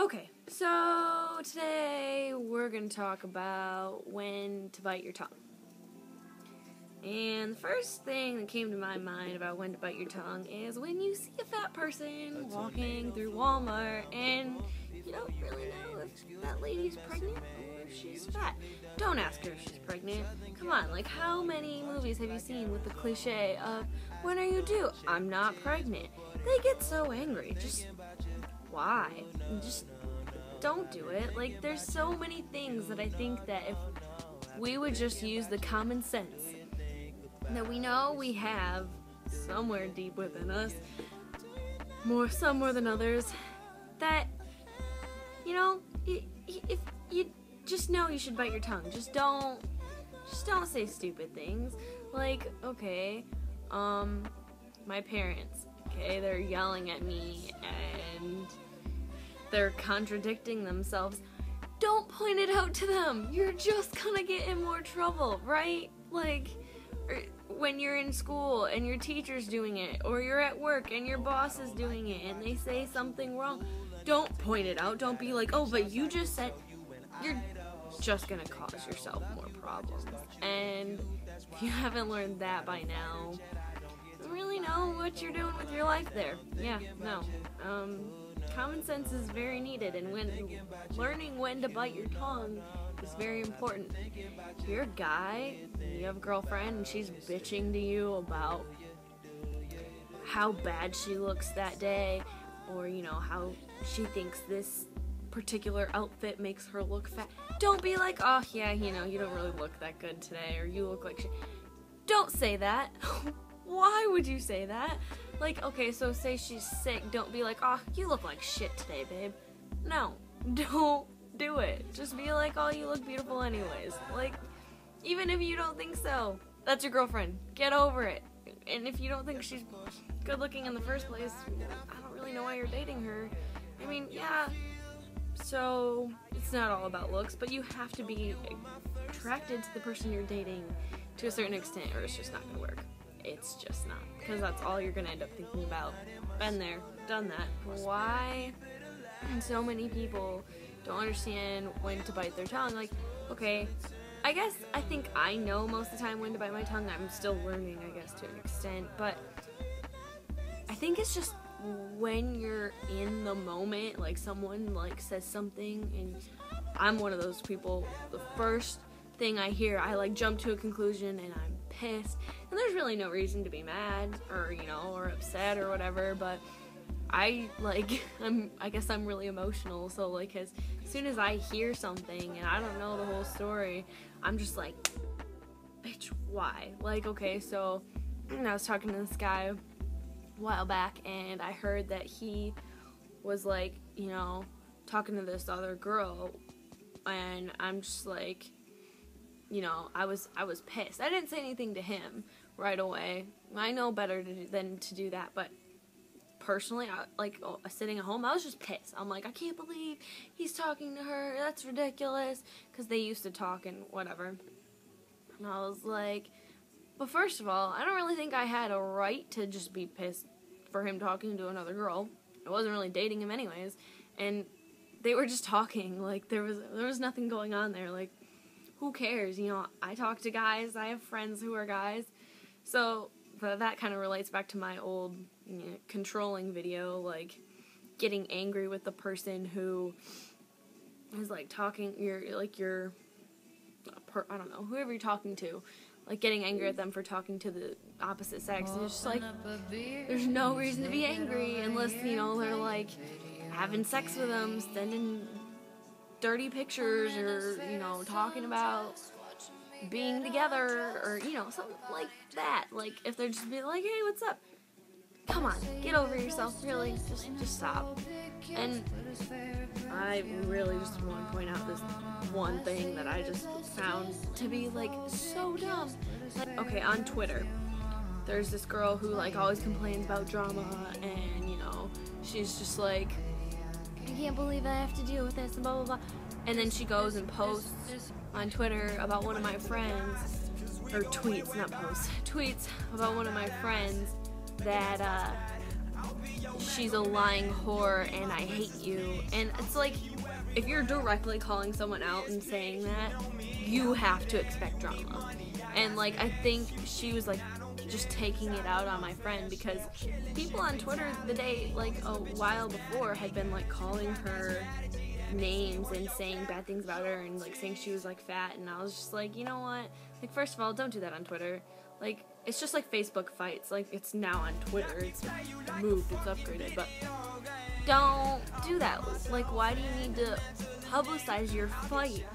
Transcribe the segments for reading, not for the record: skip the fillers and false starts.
Okay, so today we're going to talk about when to bite your tongue. And the first thing that came to my mind about when to bite your tongue is when you see a fat person walking through Walmart and you don't really know if that lady's pregnant or if she's fat. Don't ask her if she's pregnant. Come on, like how many movies have you seen with the cliche of, when are you due? I'm not pregnant. They get so angry. Just, why? Just don't do it. Like, there's so many things that I think that if we would just use the common sense that we know we have somewhere deep within us, some more than others, that, you know, if you just know you should bite your tongue. Just don't say stupid things. Like, okay, my parents, okay, they're yelling at me and they're contradicting themselves. Don't point it out to them. You're just gonna get in more trouble, right? Like, when you're in school and your teacher's doing it, or you're at work and your boss is doing it and they say something wrong, don't point it out. Don't be like, oh, but you just said. You're just gonna cause yourself more problems. And if you haven't learned that by now, you don't really know what you're doing with your life there. Yeah, no. Common sense is very needed, and learning when to bite your tongue is very important. If you're a guy, you have a girlfriend, and she's bitching to you about how bad she looks that day, or, you know, how she thinks this particular outfit makes her look fat. Don't be like, oh, yeah, you know, you don't really look that good today, or you look like shit. Don't say that. Why would you say that? Like, okay, so say she's sick. Don't be like, oh, you look like shit today, babe. No, don't do it. Just be like, oh, you look beautiful anyways. Like, even if you don't think so, that's your girlfriend. Get over it. And if you don't think she's good looking in the first place, I don't really know why you're dating her. I mean, yeah, so it's not all about looks, but you have to be attracted to the person you're dating to a certain extent, or it's just not going to work. It's just not, because that's all you're going to end up thinking about. Been there, done that. Why so many people don't understand when to bite their tongue? Like, okay, I think I know most of the time when to bite my tongue. I'm still learning, I guess, to an extent, but I think it's just when you're in the moment, like someone like says something, and I'm one of those people, the first thing I hear, I like jump to a conclusion and I'm pissed, and there's really no reason to be mad or, you know, or upset or whatever, but I guess I'm really emotional, so like as soon as I hear something and I don't know the whole story, I'm just like, bitch, why? Like, okay, so I was talking to this guy a while back, and I heard that he was like, you know, talking to this other girl, and I'm just like, you know, I was pissed. I didn't say anything to him right away. I know better than to do that, but personally, sitting at home, I was just pissed. I'm like, I can't believe he's talking to her. That's ridiculous, because they used to talk and whatever. And I was like, but first of all, I don't really think I had a right to just be pissed for him talking to another girl. I wasn't really dating him anyways, and they were just talking. Like, there was nothing going on there. Like, who cares? You know, I talk to guys. I have friends who are guys. So that kind of relates back to my old, you know, controlling video, like getting angry with the person who is like talking. I don't know, whoever you're talking to, like getting angry at them for talking to the opposite sex. And it's just like, there's no reason to be angry unless, you know, they're like having sex with them, sending dirty pictures, or, you know, talking about being together, or, you know, something like that. Like, if they're just being like, hey, what's up? Come on, get over yourself, really, just stop. And I really just want to point out this one thing that I just found to be, like, so dumb. Like, okay, on Twitter, there's this girl who, like, always complains about drama, and, you know, she's just like, I can't believe I have to deal with this, and blah, blah, blah. And then she goes and posts on Twitter about one of my friends, or tweets, not posts, tweets about one of my friends that she's a lying whore and I hate you. And it's like, if you're directly calling someone out and saying that, you have to expect drama. And like, I think she was like just taking it out on my friend, because people on Twitter the day, like a while before, had been like calling her names and saying bad things about her and like saying she was like fat, and I was just like, you know what, like, first of all, don't do that on Twitter. Like, it's just like Facebook fights, like, it's now on Twitter, it's moved, it's upgraded, but don't do that. Like, why do you need to publicize your fight?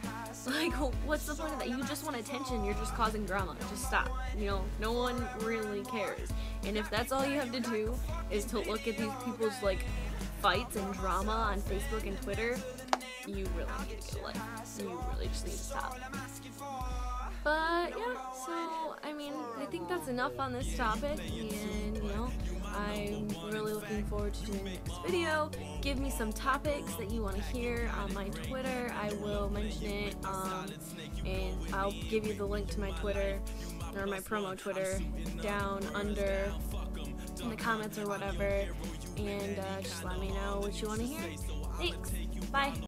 Like, what's the point of that? You just want attention, you're just causing drama. Just stop. You know, no one really cares. And if that's all you have to do is to look at these people's, like, fights and drama on Facebook and Twitter, you really need to get a life. You really just need to stop. But, yeah, so, I mean, I think that's enough on this topic, and, you know, I'm really looking forward to doing the next video. Give me some topics that you want to hear on my Twitter. I will mention it, and I'll give you the link to my Twitter, or my promo Twitter, down under in the comments or whatever, and just let me know what you want to hear. Thanks. Bye.